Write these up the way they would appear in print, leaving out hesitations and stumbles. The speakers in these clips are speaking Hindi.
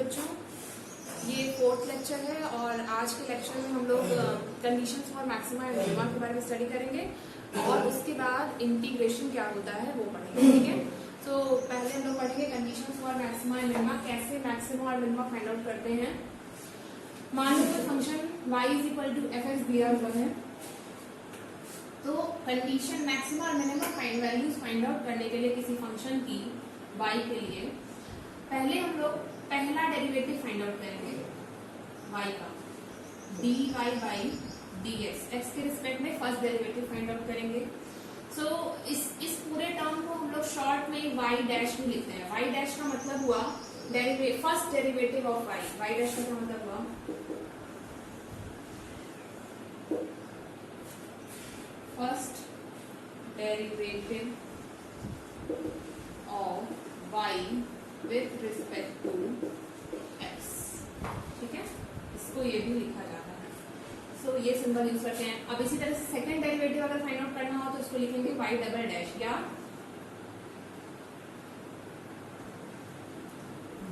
बच्चों, ये 4th लेक्चर है और आज के लेक्चर में हम लोग conditions for maxima and minima के बारे में स्टडी करेंगे और उसके बाद इंटीग्रेशन क्या होता है वो पढ़ेंगे। ठीक है, तो पहले हम लोग पढ़ेंगे conditions for maxima and minima, कैसे मैक्सिमा और मिनिमा फाइंड आउट करते हैं। मान लो कोई function y equal to f x दिया हुआ है, तो कंडीशन मैक्सिमा और मिनिमा वैल्यूज फाइंड आउट करने के लिए किसी फंक्शन की y के लिए पहले हम लोग पहला डेरिवेटिव फाइंड आउट करेंगे y का, dy बाई dx, x के रिस्पेक्ट में फर्स्ट डेरिवेटिव फाइंड आउट करेंगे। सो इस पूरे टर्म को हम लोग शॉर्ट में y डैश भी लिखते हैं। y डैश का मतलब हुआ first derivative of y। y dash का मतलब हुआ first derivative of y with respect to x। ठीक है, इसको ये भी लिखा जाता है। सो ये सिंबल यूज करते हैं। अब इसी तरह से सेकंड डेरिवेटिव अगर फाइंड आउट करना हो तो इसको लिखेंगे y डबल डैश या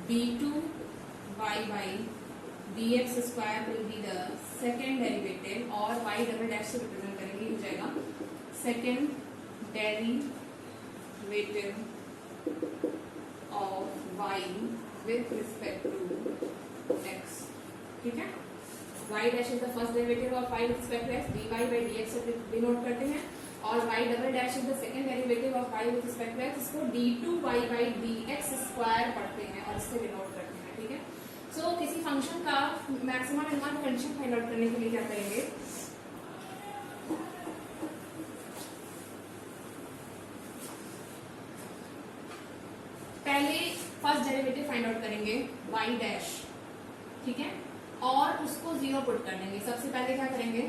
d2y by dx square will be the second derivative, और y डबल डैश से रिप्रेजेंट करेंगे, हो जाएगा second derivative of y with respect to x। ठीक है, y dash is the first derivative of y with respect to x, dy by dx से डिनोट करते हैं, और y double dash is the second derivative of y with respect to x, इसको d2y by dx स्क्वायर पढ़ते हैं और इससे डिनोट करते हैं। ठीक है, सो किसी फंक्शन का मैक्सिमा मिनिमा की कंडीशन फाइंड आउट करने के लिए क्या करेंगे, पहले फर्स्ट डेरिवेटिव फाइंड आउट करेंगे y डैश, ठीक है, और उसको जीरो पुट कर देंगे। सबसे पहले क्या करेंगे,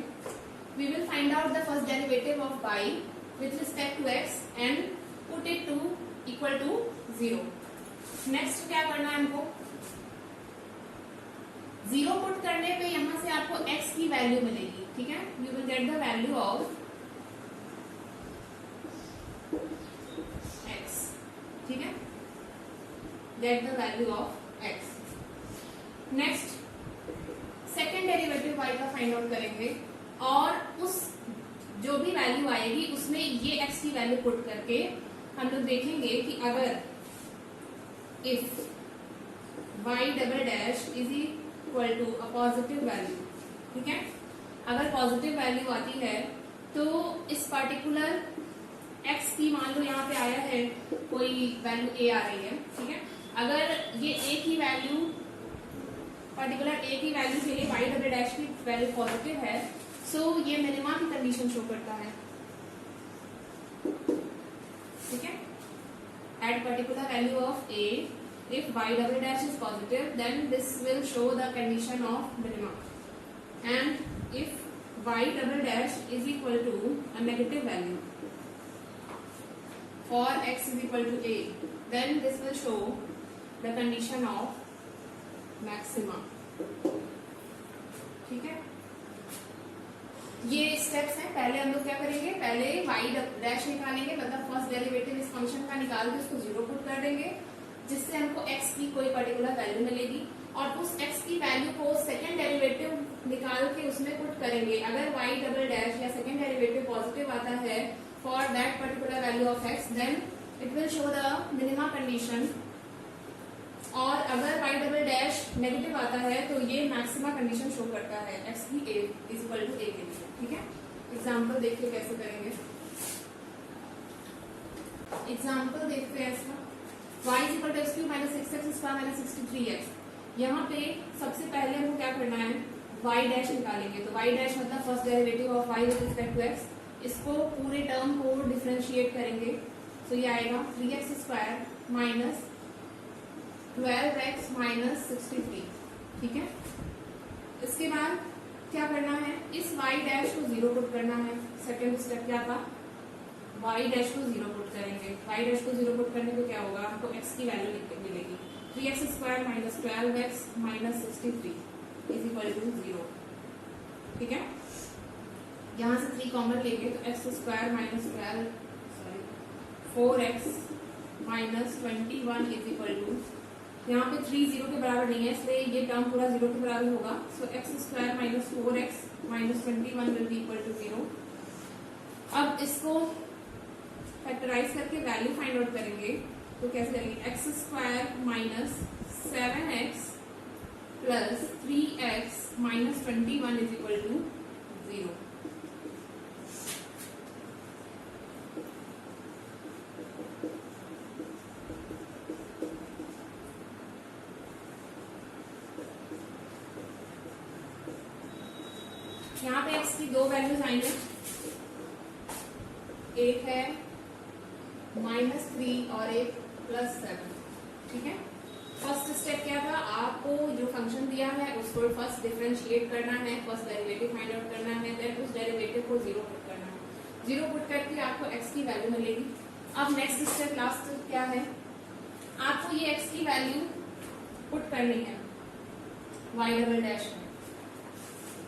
we will find out the first derivative of y with respect to x and put it to equal to 0। Next क्या करना है हमको, जीरो पुट करने पे यहां से आपको x की वैल्यू मिलेगी। ठीक है, you will get the value of x। ठीक है, get the value of x। Next second derivative y का फाइंड आउट करेंगे और उस जो भी वैल्यू आएगी उसमें ये x की वैल्यू पुट करके हम लोग देखेंगे कि अगर if y double dash is equal to a positive value, ठीक है, अगर पॉजिटिव वैल्यू आती है तो इस पर्टिकुलर x की, मान लो यहाँ पे आया है कोई वैल्यू a आ रही है, ठीक है, अगर ये a की वैल्यू पर्टिकुलर a की वैल्यू के लिए y डबल डैश की वैल्यू पॉजिटिव है, सो ये मिनिमा की कंडीशन शो करता है। ठीक है, at particular value of a if y double dash is positive then this will show the condition of minima, and if y double dash is equal to a negative value for x is equal to a then this will show the condition of maxima। ठीक है, ये स्टेप्स हैं। पहले हम लोग क्या करेंगे, पहले y डैश निकालेंगे, मतलब फर्स्ट डेरिवेटिव इस फंक्शन का निकाल के उसको जीरो पुट कर देंगे, जिससे हमको x की कोई पर्टिकुलर वैल्यू मिलेगी, और उस x की वैल्यू को सेकंड डेरिवेटिव निकाल के उसमें पुट करेंगे। अगर y डबल डैश या सेकंड डेरिवेटिव पॉजिटिव आता है for that particular value of x then it will show the minima condition, और अगर y डबल डैश नेगेटिव आता है तो ये मैक्सिमा कंडीशन शो करता है x की a is equal to a के लिए। ठीक है, एग्जांपल देखिए कैसे करेंगे। एग्जांपल देखते हैं इसका, y is equal to x cube minus 6x square minus 63x। यहाँ पे सबसे पहले हमको क्या करना है, y डैश निकालेंगे, तो y डैश मतलब first derivative of y with respect to x, इसको पूरे टर्म को डिफरेंशिएट करेंगे, तो ये आएगा 3x square minus 12x minus 63। ठीक है, इसके बाद क्या करना है, इस y डैश को जीरो पुट करना है। सेकेंड स्टेप क्या था, y डैश को जीरो पुट करेंगे। y डैश को जीरो पुट करने पे क्या होगा, हमको x की वैल्यू मिलेगी 3x square minus 12x minus 63 is equal to 0। ठीक है, यहाँ से 3 कॉमन लेंगे तो x square minus 4x minus 21 is equal to यहाँ पे 3 0 के बराबर नहीं है, इसलिए ये टर्म पूरा 0 के बराबर होगा। So x square minus 4x minus 21 will be equal to 0। अब इसको फैक्टराइज करके वैल्यू फाइंड आउट करेंगे, तो कैसे करेंगे? X square minus 7x plus 3x minus 21 is equal to 0। यहाँ पे x की दो वैल्यूज आएंगे, एक है -3 और एक +7। ठीक है, फर्स्ट स्टेप क्या था? आपको जो फंक्शन दिया है उसको फर्स्ट डिफरेंशिएट करना है, फर्स्ट डेरिवेटिव फाइंड आउट करना है, देन उस डेरिवेटिव को 0 पुट करना है। 0 पुट करके आपको x की वैल्यू मिलेगी। अब नेक्स्ट स्टेप लास्ट क्या है? आपको ये x की वैल्यू पुट करनी है y डबल डैश में।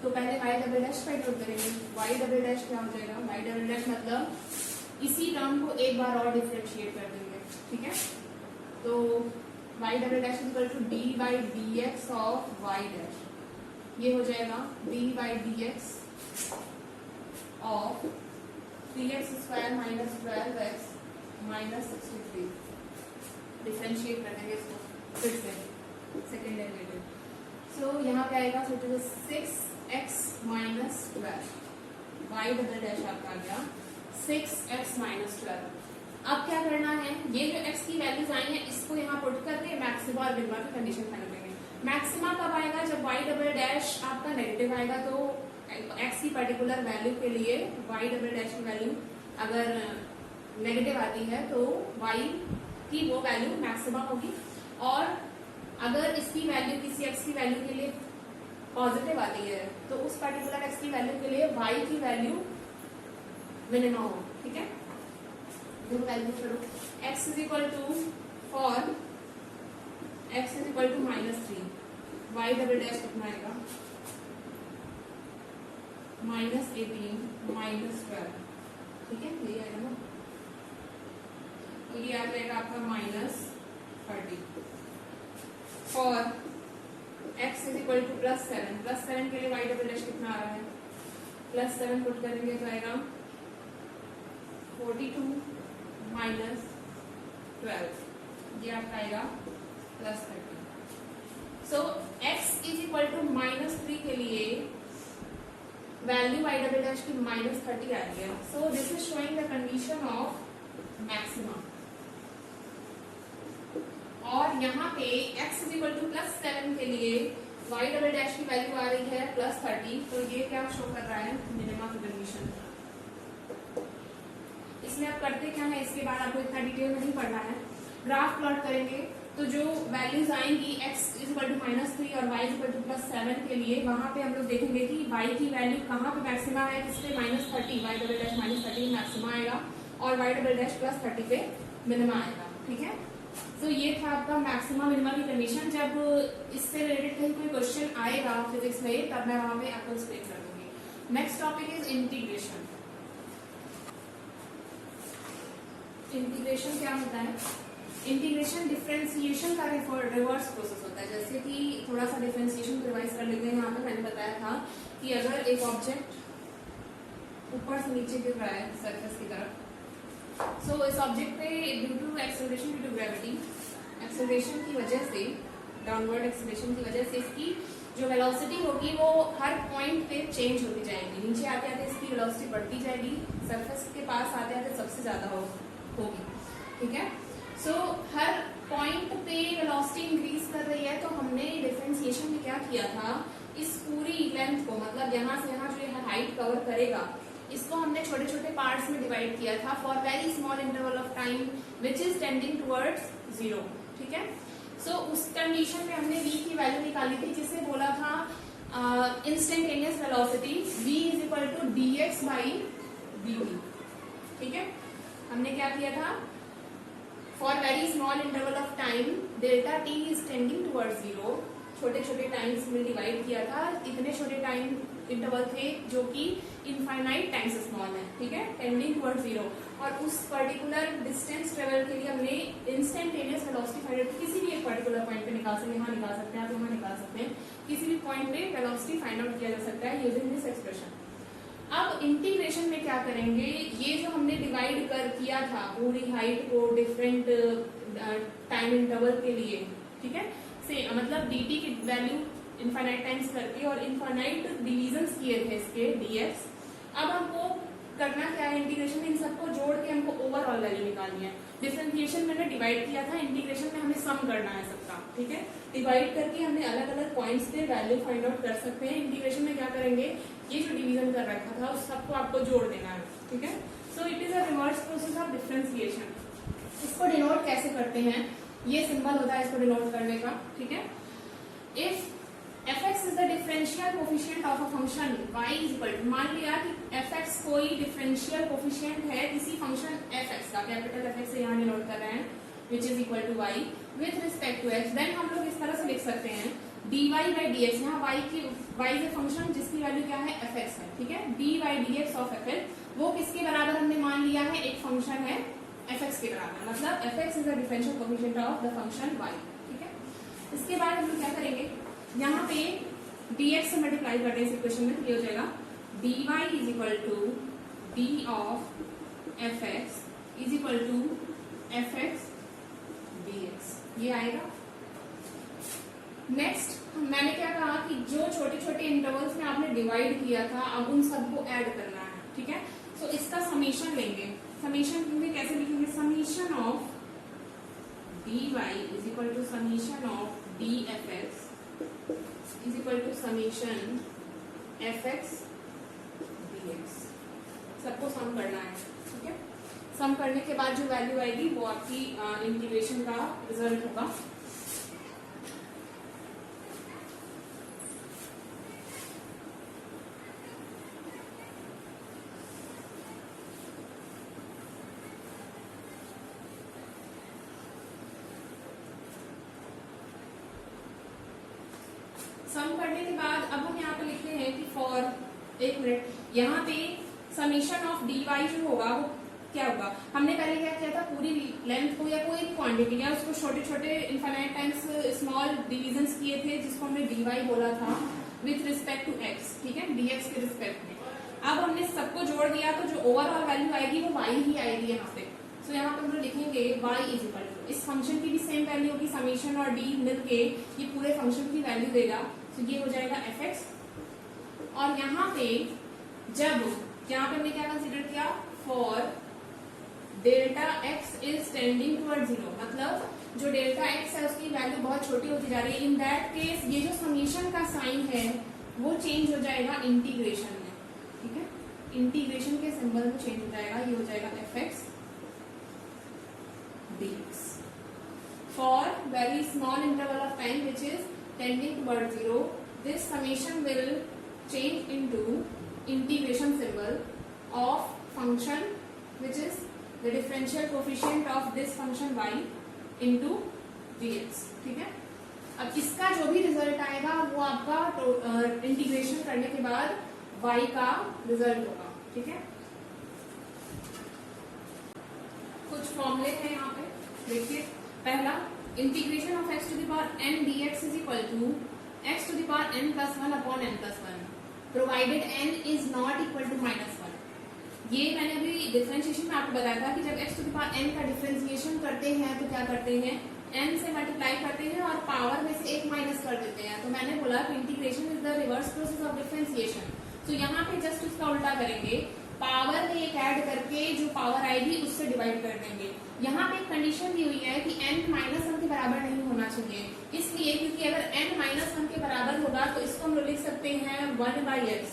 तो पहले y double dash find out करेंगे। y डबल डैश क्या हो जाएगा? y डबल डैश मतलब इसी टर्म को एक बार और डिफरेंशिएट कर देंगे। ठीक है, तो y double dash equal to d by d x of y dash, ये हो जाएगा d by d x of 3x square minus 12x minus 63। Differentiate कर देंगे इसको फिर से सेकेंड डेरिवेटिव। सो यहाँ पे आएगा 6x minus 12, y double dash आपका आ गया 6x माइनस 12। अब क्या करना है? ये जो x की वैल्यूज आई हैं इसको यहाँ पुट करके मैक्सिमा और मिनिमा की कंडीशन फाइंड करेंगे। मैक्सिमा कब आएगा? जब y डबल डैश आपका नेगेटिव आएगा। तो x की पर्टिकुलर वैल्यू के लिए y डबल डैश की वैल्यू अगर नेगेटिव आती है तो y की वो वैल्यू मैक्सिमा होगी, और अगर इसकी वैल्यू किसी x की वैल्यू के लिए पॉजिटिव आती है तो उस पर्टिकुलर x की वैल्यू के लिए y की वैल्यू मिनिमम हो। ठीक है, दो वैल्यू करो। x is equal to for x is equal to -3, y double डैश कितना आएगा? -18 माइनस 12। ठीक है, यही आएगा ना, तो ये आ जाएगा आपका -30 for x is equal to +7। +7 के लिए y डबल डैश कितना आ रहा है? +7 पुट करेंगे तो आएगा 42 माइनस 12, ये आपका आएगा +30। सो x इज इक्वल टू -3 के लिए वैल्यू y डबल डैश की -30 आ रही है। So this is showing the condition of maxima. और यहाँ पे x इज इक्वल टू +7 के लिए y डबल डैश की वैल्यू आ रही है +30, तो ये क्या शो कर रहा है? मिनिमा की कंडीशन। इसमें आप करते क्या है, इसके बाद आपको इतना डिटेल नहीं पढ़ना है। ग्राफ प्लॉट करेंगे तो जो वैल्यूज आएंगी x इज इक्वल टू -3 और y इज इक्वल टू +7 के लिए, वहां पे हम लोग देखेंगे कि y की वैल्यू कहाँ पे मैक्सिमा है, किस पे? -30, y डबल डैश -30 मैक्सिमा आएगा और y डबल डैश +30 पे मिनिमा आएगा। ठीक है, तो ये था आपका मैक्सिमा मिनिमा की कंडीशन। जब इससे रिलेटेड कहीं कोई क्वेश्चन आएगा फिजिक्स में तब मैं वहां पे आपको एक्सप्लेन कर दूंगी। Next topic is integration. Integration क्या होता है? इंटीग्रेशन डिफरेंशिएशन का रिवर्स प्रोसेस होता है। जैसे कि थोड़ा सा डिफरेंशिएशन को रिवाइज कर लेते हैं। यहाँ पे मैंने बताया था कि अगर एक ऑब्जेक्ट ऊपर से नीचे गिर रहा है सरफेस की तरफ, सो इस ऑब्जेक्ट पे due to acceleration due to gravity, acceleration की वजह से, डाउनवर्ड एक्सेलरेशन की वजह से इसकी जो वेलोसिटी होगी वो हर पॉइंट पे चेंज होती जाएगी। नीचे आते आते इसकी वेलोसिटी बढ़ती जाएगी, सरफेस के पास आते आते सबसे ज्यादा होगी। ठीक है, सो हर पॉइंट पे वेलोसिटी इंक्रीज कर रही है। तो हमने डिफरेंशिएशन में क्या किया था, इस पूरी लेंथ को, मतलब यहाँ से यहाँ जो हाइट कवर करेगा, इसको हमने छोटे छोटे पार्ट्स में डिवाइड किया था for very small interval of time which is tending towards 0। ठीक है, सो उस कंडीशन में हमने v की वैल्यू निकाली थी, जिसे बोला था instantaneous velocity, v is equal to dx by dt। ठीक है, हमने क्या किया था, for very small interval of time delta t is tending towards 0, छोटे छोटे टाइम्स में डिवाइड किया था। इतने छोटे टाइम इंटरवल थे जो कि इनफाइनाइट टाइम्स स्मॉल है। ठीक है, टेंडिंग टुवर्ड्स 0, और उस पर्टिकुलर डिस्टेंस ट्रेवल के लिए हमने इंस्टेंटेनियस वेलोसिटी फाइंड आउट, किसी भी एक पर्टिकुलर पॉइंट पे निकाल सकते हैं, यहाँ निकाल सकते हैं, आप यहाँ निकाल सकते हैं, किसी भी पॉइंट पे वेलोसिटी फाइंड आउट किया जा सकता है यूजिंग दिस एक्सप्रेशन। अब इंटीग्रेशन में क्या करेंगे, ये जो हमने डिवाइड कर किया था पूरी हाइट को डिफरेंट टाइम इंटरवल के लिए, ठीक है, से मतलब dt की वैल्यू इनफाइनाइट टाइम्स करके और इनफाइनाइट डिवीजन्स किए थे इसके dx। अब हमको करना क्या है, इंटीग्रेशन में इन सबको जोड़ के हमको ओवरऑल वैल्यू निकालनी है। डिफरेंशिएशन मैंने डिवाइड किया था, इंटीग्रेशन में हमें सम करना है सबका, ठीक है। डिवाइड करके हमने अलग अलग पॉइंट्स पे वैल्यू फाइंड आउट कर सकते हैं। इंटीग्रेशन में क्या करेंगे, ये जो डिवीजन कर रखा था उस सबको आपको जोड़ देना है, ठीक है। So it is a reverse process of differentiation. इसको डिनोट कैसे करते हैं, ये सिंबल होता है इसको डिनोट करने का, ठीक है। If fx is the differential coefficient of a function y is equal to, मान लिया कि fx कोई differential coefficient है किसी फंक्शन fx का, कैपिटल fx से यहाँ डिनोट कर रहे हैं, which is equal to y with respect to x, then हम लोग इस तरह से लिख सकते हैं dy by dx, यहाँ y is a function जिसकी वैल्यू क्या है fx है, ठीक है। dy dx of fx वो किसके बराबर हमने मान लिया है, एक फंक्शन है fx के बराबर, मतलब fx is the differential coefficient of the function y, ठीक है। इसके बाद हम लोग क्या करेंगे, यहाँ पे dx से मल्टीप्लाई करते हैं इस इक्वेशन में, ये हो जाएगा dy is equal to d of fx is equal to fx dx, ये आएगा। नेक्स्ट मैंने क्या कहा कि जो छोटे छोटे इंटरवल्स में आपने डिवाइड किया था अब उन सबको ऐड करना है, ठीक है। सो इसका समीशन लेंगे, समीशन में कैसे लिखेंगे, summation of dy is equal to summation of dfx is equal to summation fx dx, सबको सम करना है, ठीक है। सम करने के बाद जो वैल्यू आएगी वो आपकी इंटीग्रेशन का रिजल्ट होगा। सम करने के बाद अब हम यहाँ पे लिखते हैं कि फॉर, एक मिनट, यहाँ पे समीशन ऑफ dy जो होगा वो क्या होगा, हमने पहले क्या किया था, पूरी लेंथ को या कोई क्वांटिटी या उसको छोटे छोटे इनफाइनाइट टाइम्स स्मॉल डिविजन्स किए थे जिसको हमने dy बोला था विथ रिस्पेक्ट टू x, ठीक है, dx के रिस्पेक्ट में। अब हमने सबको जोड़ दिया तो जो ओवरऑल वैल्यू आएगी वो y ही आएगी यहाँ पे। सो यहाँ पे हम लोग लिखेंगे y इज इक्वल टू, इस फंक्शन की भी सेम वैल्यू होगी, समीशन और d मिलके ये पूरे फंक्शन की वैल्यू देगा, तो ये हो जाएगा fx। और यहाँ पे जब यहाँ पे हमने क्या कंसीडर किया, for delta x is tending toward 0, मतलब जो डेल्टा x है उसकी वैल्यू बहुत छोटी होती जा रही है, इन दैट केस ये जो समीशन का साइन है वो चेंज हो जाएगा इंटीग्रेशन में, ठीक है, इंटीग्रेशन के सिंबल में चेंज हो जाएगा, ये हो जाएगा fx dx for very small interval of time which is tending toward 0, this summation will change into integration symbol of function which is the differential coefficient of this function y into dx, ठीक है। अब इसका जो भी रिजल्ट आएगा वो आपका इंटीग्रेशन करने के बाद y का रिजल्ट होगा, ठीक है। कुछ फॉर्मूले हैं यहाँ पे, देखिए, पहला integration of x to the power n dx is equal to x to the power n plus 1 upon n plus 1 provided n is not equal to -1। ये मैंने अभी डिफरेंशिएशन में आपको बताया था कि जब x to the power n का डिफरेंशिएशन करते हैं तो क्या करते हैं, n से मल्टीप्लाई करते हैं और पावर में से एक माइनस कर देते हैं। तो मैंने बोला कि integration is the reverse process of differentiation. तो यहाँ पे जस्ट उसका उल्टा करेंगे, पावर में एक ऐड करके जो पावर आएगी उससे डिवाइड कर देंगे। यहाँ पे एक कंडीशन दी हुई है कि n -1 के बराबर नहीं होना चाहिए, इसलिए क्योंकि अगर n -1 के बराबर होगा तो इसको हम लोग लिख सकते हैं 1/x,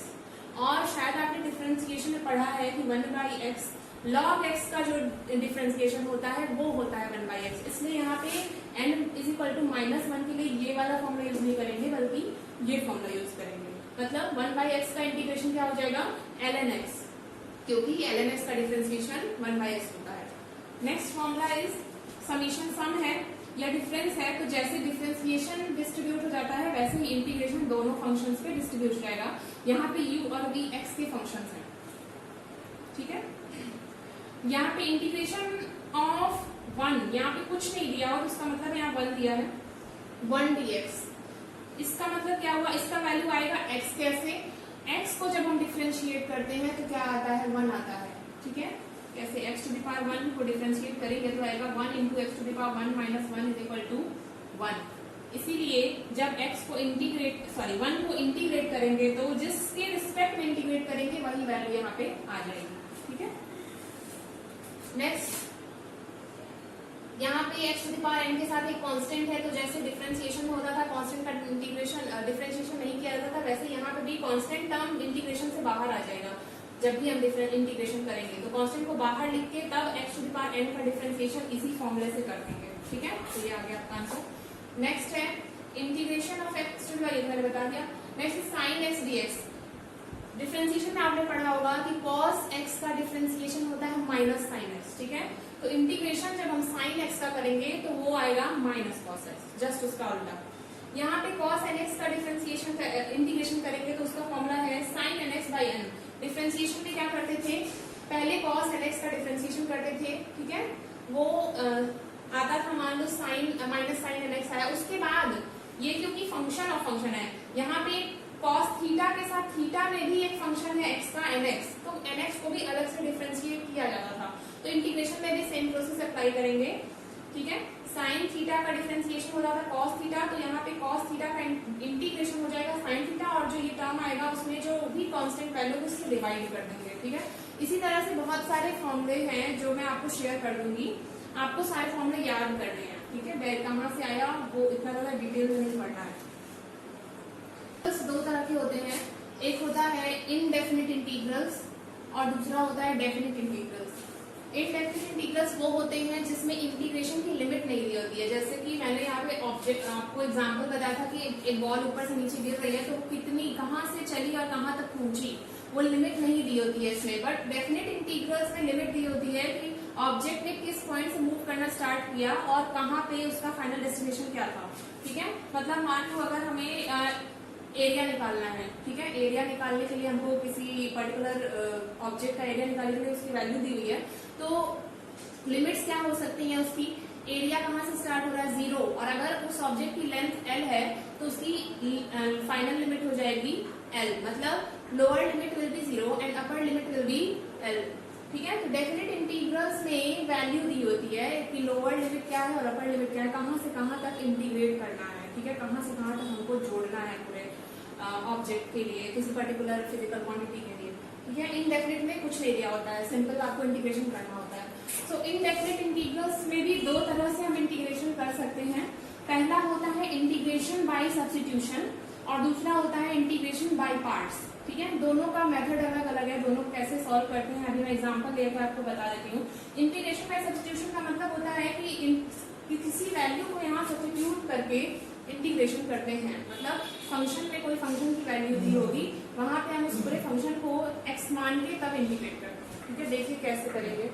और शायद आपने डिफरेंशिएशन में पढ़ा है कि 1/x log x का जो डिफरेंशिएशन होता है वो होता है 1/x, इसलिए यहाँ पे n इज इक्वल टू -1 के लिए ये वाला फॉर्मूला यूज नहीं करेंगे बल्कि ये फॉर्मूला यूज करेंगे। मतलब 1/x का इंटीग्रेशन क्या हो जाएगा, ln x, क्योंकि ln x का डिफरेंशिएशन 1/x होता है। नेक्स्ट फॉर्मूला इज समीशन, सम है या डिफरेंस है तो जैसे डिफरेंशिएशन डिस्ट्रीब्यूट हो जाता है वैसे ही इंटीग्रेशन दोनों फंक्शंस पे डिस्ट्रीब्यूट हो जाएगा। यहाँ पे u और v x के फंक्शंस हैं, ठीक है। यहाँ पे इंटीग्रेशन ऑफ 1, यहाँ पे कुछ नहीं दिया और उसका मतलब यहाँ 1 दिया है, 1 dx। इसका मतलब क्या हुआ, इसका वैल्यू आएगा x। कैसे, x को जब हम डिफरेंशिएट करते हैं तो क्या आता है, 1 आता है। ठीक है, कैसे x टू द पावर 1 को डिफरेंशिएट करेंगे तो आएगा 1 into x to the power 1 minus 1 is equal to 1। इसीलिए जब x को इंटीग्रेट 1 को इंटीग्रेट करेंगे तो जिसके रिस्पेक्ट में इंटीग्रेट करेंगे वही वैल्यू यहाँ पे आ जाएगी। ठीक है, नेक्स्ट यहाँ पे x to the power n के साथ एक कांस्टेंट है, तो जैसे डिफरेंशिएशन होता था कांस्टेंट का इंटीग्रेशन डिफरेंशिएशन नहीं किया जाता था, वैसे यहाँ पे भी कांस्टेंट टर्म इंटीग्रेशन से बाहर आ जाएगा। जब भी हम इंटीग्रेशन करेंगे तो कांस्टेंट को बाहर लिख के तब x to the power n का डिफरेंशिएशन इसी फॉर्मूले से कर देंगे। ठीक है, तो ये आ गया आपका आंसर। नेक्स्ट है integration of x to the power, मैंने बता दिया। Next sin x dx। Differentiation में आपने पढ़ा होगा कि cos x का डिफरेंशिएशन होता है माइनस sin x। ठीक है, तो इंटीग्रेशन जब हम sin x का करेंगे तो वो आएगा माइनस cos x, जस्ट उसका उल्टा। यहाँ पे cos nx का डिफरेंशिएशन इंटीग्रेशन करेंगे तो उसका फॉर्मूला है sin nx by n। Differentiation में क्या करते थे, पहले cos nx का डिफरेंशिएशन करते थे। ठीक है, वो आता था, मान लो माइनस साइन nx आया, उसके बाद ये क्योंकि फंक्शन ऑफ फंक्शन है, यहाँ पे cos थीटा के साथ थीटा में भी एक फंक्शन है x का nx, तो nx को भी अलग से डिफरेंशिएट किया जाता था। तो इंटीग्रेशन में भी सेम प्रोसेस अप्लाई करेंगे। ठीक है, साइन थीटा का डिफरेंशिएशन हो जाता है cos थीटा, तो यहाँ पे cos थीटा का इंटीग्रेशन हो जाएगा sin थीटा, और जो ये टर्म आएगा उसमें जो भी कांस्टेंट वैल्यू उससे डिवाइड कर देंगे। ठीक है, इसी तरह से बहुत सारे फॉर्मूले हैं जो मैं आपको शेयर कर दूंगी, आपको सारे फॉर्मूले याद करने हैं। ठीक है, कहाँ से आया वो इतना ज्यादा डिटेल में नहीं पढ़ना है। बस दो तरह के होते हैं, एक होता है इनडेफिनिट इंटीग्रल्स और दूसरा होता है डेफिनिट इंटीग्रल्स। इनडेफिनिट इंटीग्रल्स वो होते हैं जिसमें इंटीग्रेशन की लिमिट नहीं दी होती है। जैसे कि मैंने यहाँ पे ऑब्जेक्ट आपको एग्जांपल बताया था कि एक बॉल ऊपर से नीचे गिर रही है तो वो कितनी कहाँ से चली और कहाँ तक पहुंची, वो लिमिट नहीं दी होती है इसमें। बट डेफिनिट इंटीग्रल्स में लिमिट दी होती है कि ऑब्जेक्ट ने किस पॉइंट से मूव करना स्टार्ट किया और कहाँ पे उसका फाइनल डेस्टिनेशन क्या था। ठीक है, मतलब मान लो अगर हमें एरिया निकालना है। ठीक है, एरिया निकालने के लिए हमको किसी पर्टिकुलर ऑब्जेक्ट का एरिया निकालने के लिए उसकी वैल्यू दी हुई है, तो लिमिट्स क्या हो सकती हैं उसकी, एरिया कहाँ से स्टार्ट हो रहा है 0, और अगर उस ऑब्जेक्ट की लेंथ l है तो उसकी फाइनल लिमिट हो जाएगी l, मतलब lower limit will be 0 and upper limit will be l। ठीक है, तो डेफिनेट इंटीग्रल्स में वैल्यू दी होती है कि लोअर लिमिट क्या है और अपर लिमिट क्या है, कहाँ से कहाँ तक इंटीग्रेट करना है। ठीक है, कहाँ से कहाँ तक हमको जोड़ना है पूरे ऑब्जेक्ट के लिए, किसी पर्टिकुलर फिजिकल क्वांटिटी के लिए। ठीक है, इनडेफिनिट में कुछ नहीं दिया होता है, सिंपल आपको इंटीग्रेशन करना होता है। सो इनडेफिनिट इंटीग्रल्स में भी दो तरह से हम इंटीग्रेशन कर सकते हैं। पहला होता है इंटीग्रेशन बाय सब्स्टिट्यूशन और दूसरा होता है इंटीग्रेशन बाय पार्ट्स। ठीक है, दोनों का मेथड अलग अलग है, दोनों कैसे सॉल्व करते हैं अभी मैं एग्जांपल लेकर आपको बता देती हूँ। इंटीग्रेशन बाय सब्स्टिट्यूशन का मतलब होता है कि किसी वैल्यू को यहाँ सब्स्टिट्यूट करके इंटीग्रेशन करते हैं, मतलब फंक्शन में कोई फंक्शन की वैल्यू दी होगी, वहां पे हम उस पूरे फंक्शन को x मान के तब इंटीग्रेट करते हैं। ठीक है, देखिए कैसे करेंगे।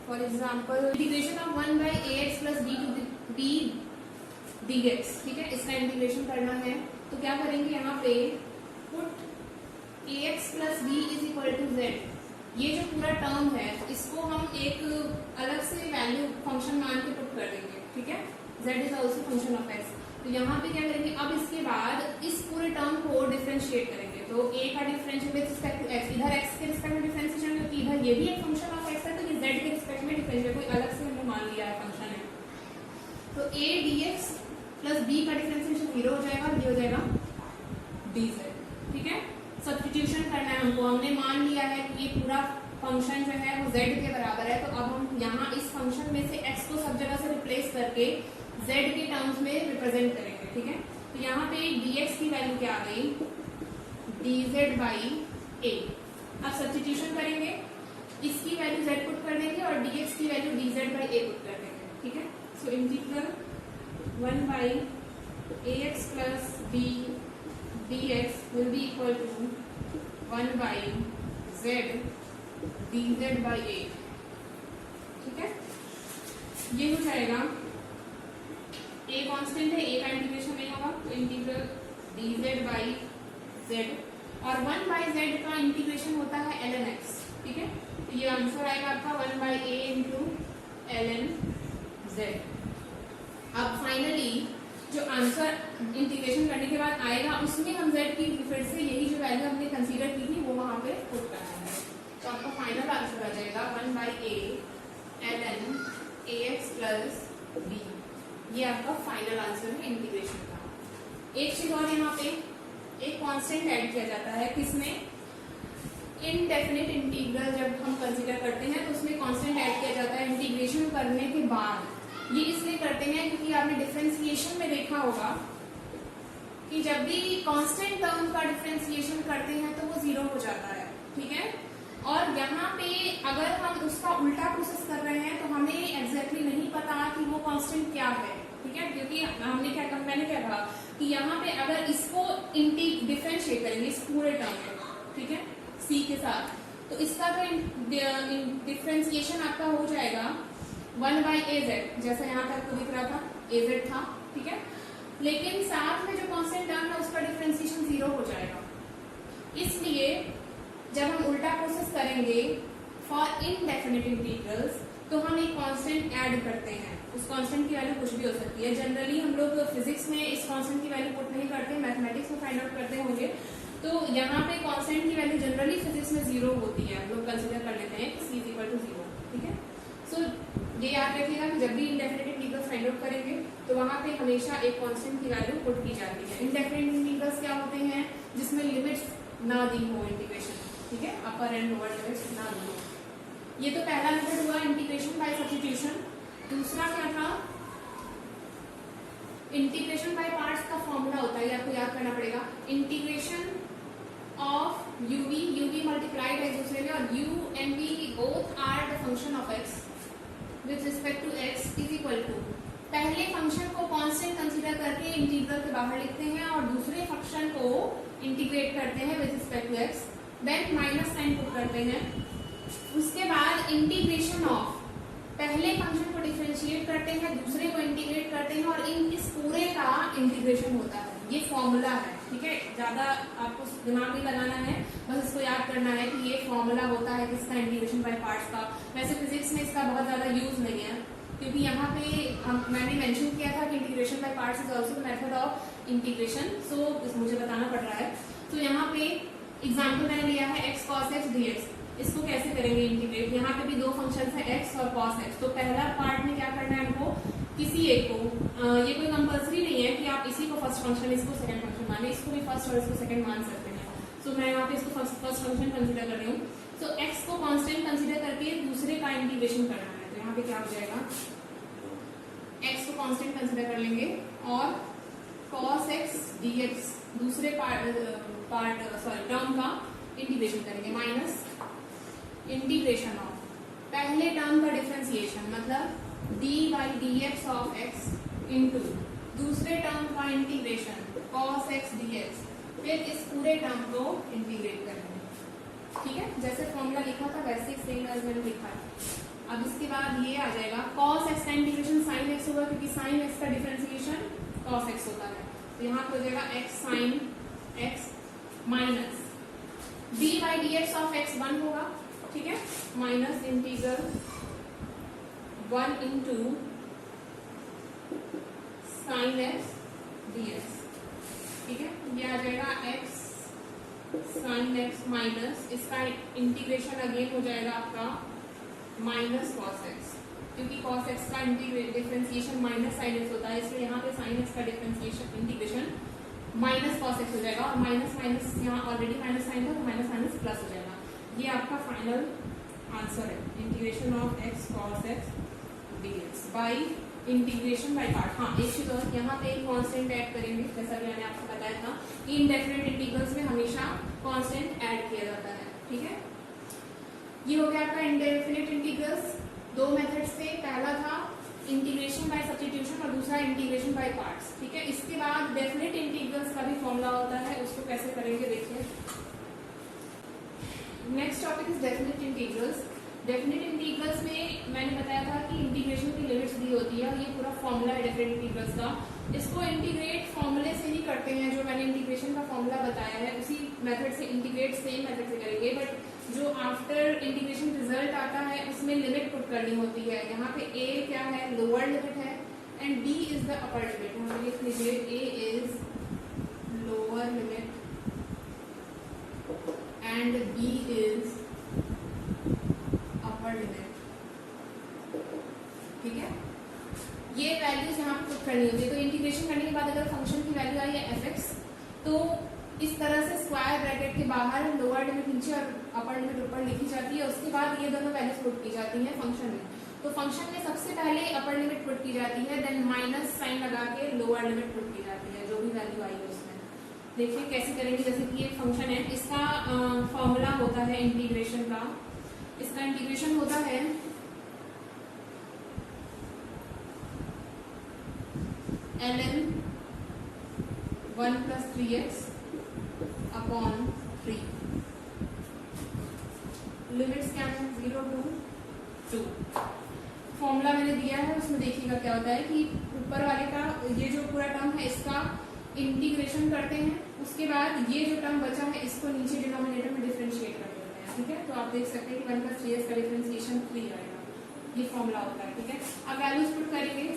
For example integration of 1 by ax plus b dx। ठीक है, इसका इंटीग्रेशन करना है तो क्या करेंगे, यहाँ पे put ax plus b is equal to z। ये जो पूरा टर्म है इसको हम एक अलग से वैल्यू फंक्शन मान के पुट कर देंगे। ठीक है, z is also function of x। तो यहाँ पे क्या करेंगे, अब इसके बाद इस पूरे टर्म को डिफरेंशिएट करेंगे। तो a का differentiate with respect to x, इधर x के रिस्पेक्ट में डिफरेंशिएशन है, तो इधर ये भी एक फंक्शन ऑफ x है, तो ये z के रिस्पेक्ट में डिफरेंशिएट कोई अलग से हमने मान लिया है फंक्शन है। तो a dx प्लस b का डिफरेंशिएशन 0 हो जाएगा, ये हो जाएगा dz। ठीक है, सब्स्टिट्यूशन करना है हमको, हमने मान लिया है कि ये पूरा फंक्शन जो है वो z के बराबर है, तो अब हम यहाँ इस फंक्शन में से x को सब जगह से रिप्लेस करके z के टर्म्स में रिप्रेजेंट करेंगे। ठीक है, तो यहाँ पे dx की वैल्यू क्या आ गई, dz बाई a। अब सब्स्टिट्यूशन करेंगे, इसकी वैल्यू z पुट कर देंगे और dx की value dz by a put कर देंगे। ठीक है, so integral 1 by ax plus b dx will be equal to 1 by z dz by a। ठीक है, ये हो जाएगा, a कांस्टेंट है, a का इंटीग्रेशन नहीं होगा, तो इंटीग्रल dz by z, और 1 by z का इंटीग्रेशन होता है ln x। तो ये आंसर आएगा आपका 1/a इंटू ln z। अब फाइनली जो आंसर इंटीग्रेशन करने के बाद आएगा उसमें हम z की फिर से यही जो वैल्यू हमने कंसीडर की थी वो वहां पे पुट करना है। तो आपका फाइनल आंसर आ जाएगा 1/a ln ax plus b। ये आपका फाइनल आंसर है इंटीग्रेशन का। एक चीज और यहाँ पे एक कांस्टेंट ऐड किया जाता है किसमें, इनडेफिनिट इंटीग्रल जब हम कंसीडर करते हैं तो उसमें कांस्टेंट ऐड किया जाता है इंटीग्रेशन करने के बाद। ये इसलिए करते हैं क्योंकि आपने डिफरेंशिएशन में देखा होगा कि जब भी कांस्टेंट टर्म का डिफरेंशिएशन करते हैं तो वो जीरो हो जाता है, ठीक है। और यहाँ पे अगर हम उसका उल्टा प्रोसेस कर रहे हैं तो हमें एग्जैक्टली नहीं पता कि वो कांस्टेंट क्या है, ठीक है। क्योंकि मैंने क्या कहा कि यहाँ पे अगर इसको डिफरेंशिएट करेंगे इस पूरे टर्म को, ठीक है, c के साथ, तो इसका जो डिफरेंशिएशन आपका हो जाएगा 1/az, जैसा यहाँ तक तो दिख रहा था az था, ठीक है। लेकिन साथ में जो कांस्टेंट टर्म है उसका डिफरेंशिएशन जीरो हो जाएगा। इसलिए जब हम उल्टा प्रोसेस करेंगे फॉर इनडेफिनिट इंटीग्रल्स तो हम एक कांस्टेंट ऐड करते हैं। उस कांस्टेंट की वैल्यू कुछ भी हो सकती है। जनरली हम लोग फिजिक्स में इस कांस्टेंट की वैल्यू पुट नहीं करते, मैथमेटिक्स में फाइंड आउट करते होंगे। तो यहाँ पे कांस्टेंट की वैल्यू जनरली फिजिक्स में जीरो होती है, हम लोग कंसिडर कर लेते हैं c = 0, ठीक है। सो ये याद रखिएगा कि जब भी इनडेफिनिट इंटीग्रल्स फाइंड आउट करेंगे तो वहां पे हमेशा एक कांस्टेंट की वैल्यू पुट की जाती है। इनडेफिनिट इंटीग्रल्स क्या होते हैं, जिसमें लिमिट्स ना दी हो इंटीग्रेशन, ठीक है, अपर एंड लोअर लिमिट्स ना दी हो। ये तो पहला मेथड हुआ इंटीग्रेशन बाय सब्स्टिट्यूशन। दूसरा क्या था, इंटीग्रेशन बाय पार्ट्स का फॉर्मूला होता है, ये आपको याद करना पड़ेगा। इंटीग्रेशन ऑफ यूवी मल्टीप्लाइड एक दूसरे में, और u and v both are the function of x with respect to x is equal to, पहले फंक्शन को कांस्टेंट कंसीडर करके इंटीग्रल के बाहर लिखते हैं और दूसरे फंक्शन को इंटीग्रेट करते हैं with respect to x, then minus sign put करते हैं। उसके बाद इंटीग्रेशन ऑफ, पहले फंक्शन को डिफरेंशिएट करते हैं, दूसरे को इंटीग्रेट करते हैं, और इस पूरे का इंटीग्रेशन होता है। ये फॉर्मूला है, ठीक है, ज्यादा आपको दिमाग नहीं लगाना है, बस इसको याद करना है कि ये फॉर्मूला होता है किसका, इंटीग्रेशन बाय पार्ट्स का। वैसे फिजिक्स में इसका बहुत ज्यादा यूज नहीं है क्योंकि यहाँ पे मैंने मेंशन किया था कि integration by parts is also the method of integration, so मुझे बताना पड़ रहा है। तो यहाँ पे एग्जाम्पल मैंने लिया है x cos x dx, इसको कैसे करेंगे इंटीग्रेट। यहाँ पे भी दो फंक्शन है x और cos x। तो पहला पार्ट में क्या करना है हमको, किसी एक को, ये कोई कंपल्सरी नहीं है कि आप इसी को फर्स्ट फंक्शन, इसको सेकंड फंक्शन माने, इसको भी फर्स्ट और इसको सेकंड मान सकते हैं। सो मैं यहाँ पे इसको फर्स्ट फंक्शन कंसीडर कर रही हूँ। सो x को कांस्टेंट कंसीडर करके दूसरे का इंटीग्रेशन करना है। तो यहाँ पे क्या हो जाएगा, x को कांस्टेंट कंसीडर कर लेंगे और cos x dx दूसरे टर्म का इंटीग्रेशन करेंगे, माइनस इंटीग्रेशन ऑफ पहले टर्म का डिफरेंशिएशन, मतलब d/dx ऑफ x इंटू दूसरे टर्म का इंटीग्रेशन cos x dx, फिर इस पूरे टर्म को इंटीग्रेट करेंगे, ठीक है। जैसे फॉर्मूला लिखा था वैसे ही सेम एज मैंने लिखा है। अब इसके बाद ये आ जाएगा cos x का इंटीग्रेशन sin x होगा, क्योंकि sin x का डिफरेंशिएशन cos x होता है। तो यहाँ पे हो जाएगा x sin x minus d/dx of x 1 होगा, ठीक है, minus integral 1 into sine x dx, ठीक है। ये आ जाएगा x साइन एक्स माइनस, इसका इंटीग्रेशन अगेन हो जाएगा आपका माइनस cos x, क्योंकि cos x का डिफरेंशिएशन माइनस साइन एक्स होता है, इसलिए यहाँ पे साइन एक्स का differentiation integration minus cos x हो जाएगा, और माइनस माइनस यहाँ ऑलरेडी माइनस साइन था तो माइनस माइनस प्लस हो जाएगा। ये आपका फाइनल आंसर है, integration of x cos x dx by integration by part. हाँ, एक चीज और, यहाँ पे एक कांस्टेंट ऐड करेंगे, जैसा कि मैंने आपको बताया था कि इनडेफिनिट इंटीग्रल्स में हमेशा कांस्टेंट ऐड किया जाता है, ठीक है। ये हो गया आपका इनडेफिनिट इंटीग्रल्स। दो मेथड्स थे, पहला था इंटीग्रेशन बाय सब्स्टिट्यूशन और दूसरा इंटीग्रेशन बाय पार्ट्स, ठीक है। इसके बाद डेफिनिट इंटीग्रल्स का भी फॉर्मूला होता है, उसको कैसे करेंगे देखिए। Next topic is definite integrals. Definite integrals में मैंने बताया था कि इंटीग्रेशन की लिमिट्स दी होती है, और ये पूरा फॉर्मूला है डेफिनिट इंटीग्रल्स का। इसको इंटीग्रेट फॉर्मूले से ही करते हैं, जो मैंने इंटीग्रेशन का फॉर्मूला बताया है उसी मेथड से इंटीग्रेट सेम मेथड से करेंगे, बट जो आफ्टर इंटीग्रेशन रिजल्ट आता है उसमें लिमिट पुट करनी होती है। यहाँ पे a क्या है, लोअर लिमिट है, and b is the upper limit. यहाँ पे लिख लीजिए a is lower limit and b is upper limit. ठीक है, ये वैल्यूज यहाँ पे पुट करनी होती है। तो इंटीग्रेशन करने के बाद अगर फंक्शन की वैल्यू आई है f(x), तो इस तरह से स्क्वायर ब्रैकेट के बाहर लोअर लिमिट नीचे और अपर लिमिट ऊपर लिखी जाती है। उसके बाद ये दोनों वैल्यूज पुट की जाती हैं फंक्शन में। तो फंक्शन में सबसे पहले अपर लिमिट पुट की जाती है, देन माइनस साइन लगा के लोअर लिमिट पुट की जाती है, जो भी वैल्यू आई है उसमें। देखिए कैसे करेंगे। जैसे कि ये फंक्शन है, इसका फॉर्मूला होता है इंटीग्रेशन का। इसका इंटीग्रेशन होता है ln 1 + 3x अपॉन 3। लिमिट्स क्या है, 0 to 2। फॉर्मूला मैंने दिया है, उसमें देखिएगा क्या होता है कि ऊपर वाले का ये जो पूरा टर्म है इसका इंटीग्रेशन करते हैं, उसके बाद ये जो टर्म बचा है इसको नीचे डिनोमिनेटर में डिफरेंशिएट कर देते हैं। ठीक है, तो आप देख सकते हैं कि 1 + 3x का डिफरेंशिएशन 3 आएगा। ये फॉर्मूला होता है। ठीक है, अब वैल्यूज पुट करेंगे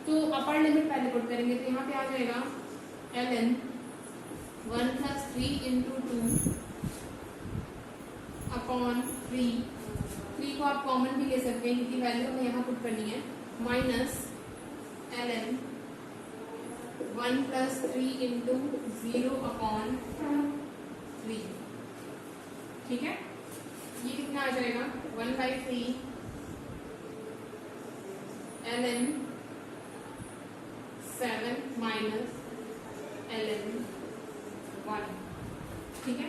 तो अपर लिमिट पहले पुट करेंगे, तो यहाँ पे आ जाएगा ln 1 + 3 × 2 अपॉन 3 को आप कॉमन भी ले सकते हैं क्योंकि वैल्यू हमें यहाँ पुट करनी है, माइनस ln 1 + 3 × 0 अपॉन 3। ठीक है, ये कितना आ जाएगा, 1/3 ln 7 माइनस ln 1। ठीक है,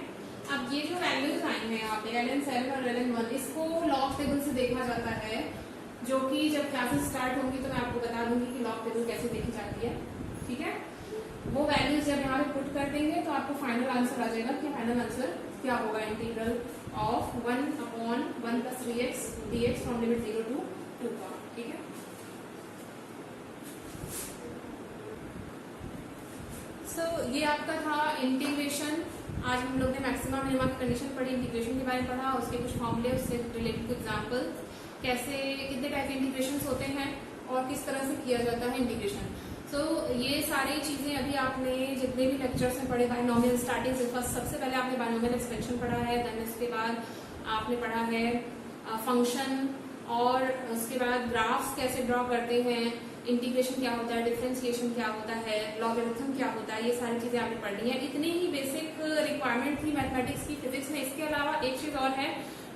अब ये जो वैल्यूज आई हैं यहाँ पे ln 7 और ln 1, इसको लॉग टेबल से देखा जाता है, जो कि जब क्लासेस स्टार्ट होंगी तो मैं आपको बता दूंगी कि लॉग टेबल कैसे देखी जाती है। ठीक है, वो वैल्यूज जब यहाँ पे पुट कर देंगे तो आपको फाइनल आंसर आ जाएगा कि फाइनल आंसर क्या होगा, integral of 1/1 + 3x dx from limit 0 to 2 का। ठीक है, ये आपका था इंटीग्रेशन। आज हम लोग ने मैक्सिमा मिनिमा की कंडीशन पढ़ी, इंटीग्रेशन के बारे में पढ़ा, उसके कुछ फॉर्मूले, उससे रिलेटेड कुछ एग्जांपल, कैसे कितने टाइप के इंटीग्रेशन होते हैं और किस तरह से किया जाता है इंटीग्रेशन। ये सारी चीजें अभी आपने जितने भी लेक्चर्स में पढ़े, बायनोमियल स्टार्टिंग से फर्स्ट सबसे पहले आपने बायनोमियल एक्सपेंशन पढ़ा है, देन उसके बाद आपने पढ़ा है फंक्शन, और उसके बाद ग्राफ्स कैसे ड्रॉ करते हैं, इंटीग्रेशन क्या होता है, डिफरेंशिएशन क्या होता है, लॉगरिथम क्या होता है, ये सारी चीजें आपने पढ़नी है। इतनी ही बेसिक रिक्वायरमेंट थी मैथमेटिक्स की, फिजिक्स में। इसके अलावा एक चीज और है,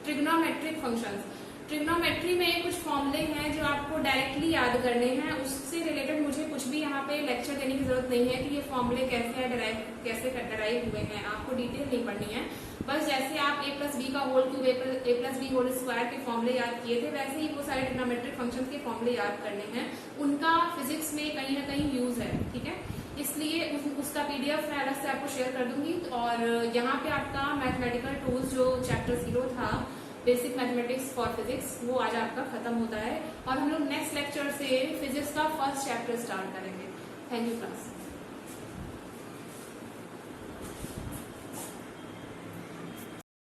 ट्रिग्नोमेट्रिक फंक्शंस। ट्रिग्नोमेट्री में कुछ फॉर्मूले हैं जो आपको डायरेक्टली याद करने हैं, उससे रिलेटेड मुझे कुछ भी यहाँ पे लेक्चर देने की जरूरत नहीं है कि ये फॉर्मूले कैसे डराइव हुए हैं, आपको डिटेल नहीं पढ़नी है। बस जैसे आप a + b का whole cube, a + b whole square के फॉर्मूले याद किए थे, वैसे ही वो सारे ट्रिग्नोमेट्रिक फंक्शंस के फॉर्मूले याद करने हैं। उनका फिजिक्स में कहीं ना कहीं यूज है। ठीक है, इसलिए उसका PDF मैं अलग से आपको शेयर कर दूंगी। और यहाँ पे आपका मैथमेटिकल टूल्स जो चैप्टर 0 था, बेसिक मैथमेटिक्स फॉर फिजिक्स, वो आज आपका खत्म होता है और हम लोग नेक्स्ट लेक्चर से फिजिक्स का फर्स्ट चैप्टर स्टार्ट करेंगे। Thank you class.